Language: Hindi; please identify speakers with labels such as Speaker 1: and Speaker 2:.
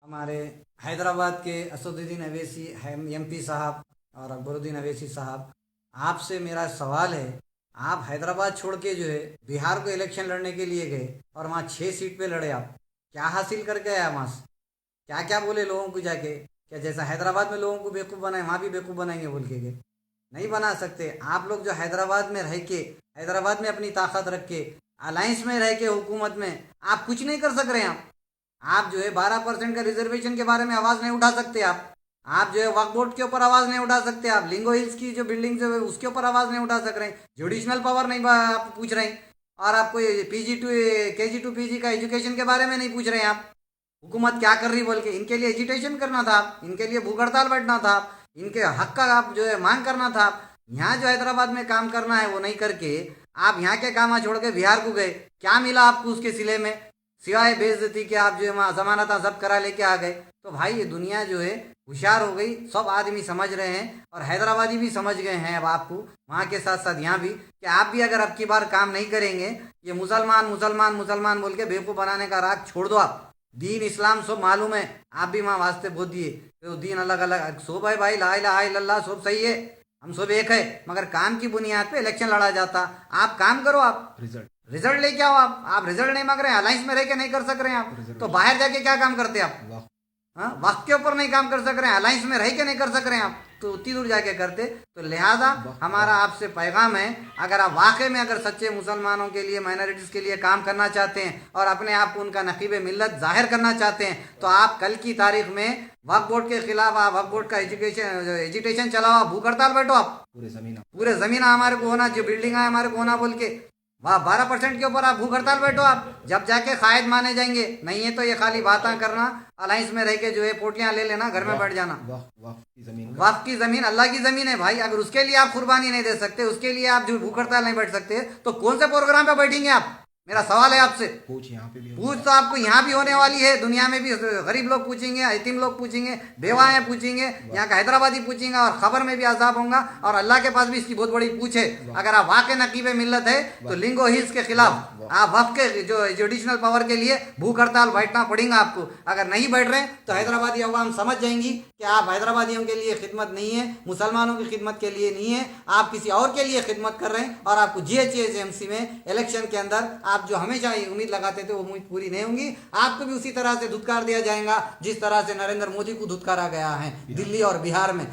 Speaker 1: हमारे हैदराबाद के असदुद्दीन अवैसी एमपी साहब और अकबरुद्दीन अवैसी साहब, आपसे मेरा सवाल है। आप हैदराबाद छोड़ के जो है बिहार को इलेक्शन लड़ने के लिए गए और वहाँ 6 सीट पे लड़े। आप क्या हासिल करके आया वहाँ से? क्या क्या बोले लोगों को जाके? क्या जैसा हैदराबाद में लोगों को बेवकूफ़ बनाए वहाँ भी बेवकूफ़ बनाएंगे बोल के गए? नहीं बना सकते। आप लोग जो हैदराबाद में रह के, हैदराबाद में अपनी ताकत रख के, अलायंस में रह के हुकूमत में आप कुछ नहीं कर सक रहे हैं। आप जो है 12% का रिजर्वेशन के बारे में आवाज नहीं उठा सकते। आप जो है वक्फ बोर्ड के ऊपर आवाज नहीं उठा सकते। आप लिंगो हिल्स की जो बिल्डिंग है उसके ऊपर आवाज नहीं उठा सक रहे हैं। जुडिशनल पावर नहीं आप पूछ रहे हैं। और आपको KG to PG का एजुकेशन के बारे में नहीं पूछ रहे हैं। आप हुकूमत क्या कर रही बोल के इनके लिए एजिटेशन करना था। इनके लिए भूख हड़ताल बैठना था। इनके हक का आप जो है मांग करना था। यहाँ जो हैदराबाद में काम करना है वो नहीं करके आप यहाँ के काम छोड़ के बिहार को गए। क्या मिला आपको उसके सिले में? सिवाय बेइज्जती के आप जो है वहाँ जमानत जब्त करा लेके आ गए। तो भाई ये दुनिया जो है होशियार हो गई। सब आदमी समझ रहे हैं और हैदराबादी भी समझ गए हैं अब आपको, वहाँ के साथ साथ यहाँ भी, कि आप भी अगर अब की बार काम नहीं करेंगे, ये मुसलमान मुसलमान मुसलमान बोल के बेवकूफ़ बनाने का राग छोड़ दो। आप दीन इस्लाम सब मालूम है। आप भी वहाँ वास्ते बोल दिए तो दीन अलग अलग सब है भाई, ला इलाहा इल्लल्लाह सब सही है, हम सब एक है, मगर काम की बुनियाद पे इलेक्शन लड़ा जाता। आप काम करो, आप रिजल्ट लेके आओ। आप रिजल्ट नहीं मांग रहे हैं, अलायंस में रह के नहीं कर सक रहे हैं आप, तो बाहर जाके क्या काम करते हैं आप? हाँ, वक्त के ऊपर नहीं काम कर सक रहे हैं, अलायंस में रह के नहीं कर सक रहे हैं आप, तो उतनी दूर जाके करते। तो लिहाजा हमारा आपसे पैगाम है, अगर आप वाकई में अगर सच्चे मुसलमानों के लिए, माइनॉरिटीज़ के लिए काम करना चाहते हैं और अपने आप को उनका नकीब मिल्लत जाहिर करना चाहते हैं, तो आप कल की तारीख में वक्फ बोर्ड के खिलाफ, आप वक्फ बोर्ड का एजिटेशन चलाओ, भूख हड़ताल बैठो। आप पूरे जमीन हमारे को होना, जो बिल्डिंग है हमारे को होना बोल के वाह 12% के ऊपर आप भूख हड़ताल बैठो। आप जब जाके कायद माने जाएंगे, नहीं है तो ये खाली बातें करना, अलायंस में रह के जो है पोटलियां ले लेना, घर में बैठ जाना। वक्फ की जमीन अल्लाह की जमीन है भाई। अगर उसके लिए आप कुर्बानी नहीं दे सकते, उसके लिए आप जो भूख हड़ताल नहीं बैठ सकते, तो कौन से प्रोग्राम पे बैठेंगे आप? मेरा सवाल है आपसे। पूछ तो आपको यहाँ भी होने वाली है, दुनिया में भी गरीब लोग पूछेंगे, यतीम लोग पूछेंगे, बेवाएं पूछेंगे, यहाँ का हैदराबादी पूछेंगे, और खबर में भी अजाब होगा, और अल्लाह के पास भी इसकी बहुत बड़ी पूछ है। अगर आप वाकई नकीब मिल्लत है तो लिंगो हिल्स के खिलाफ आप वक्फ के जो जुडिशनल पावर के लिए भूख हड़ताल बैठना पड़ेगा आपको। अगर नहीं बैठ रहे तो हैदराबादी अवाम समझ जाएंगी कि आप हैदराबादियों के लिए खिदमत नहीं है, मुसलमानों की खिदमत के लिए नहीं है, आप किसी और के लिए खिदमत कर रहे हैं। और आपको GHMC में इलेक्शन के अंदर आप जो हमेशा उम्मीद लगाते थे वो उम्मीद पूरी नहीं होंगी। आपको भी उसी तरह से धुतकार दिया जाएगा जिस तरह से नरेंद्र मोदी को धुतकारा गया है दिल्ली और बिहार में।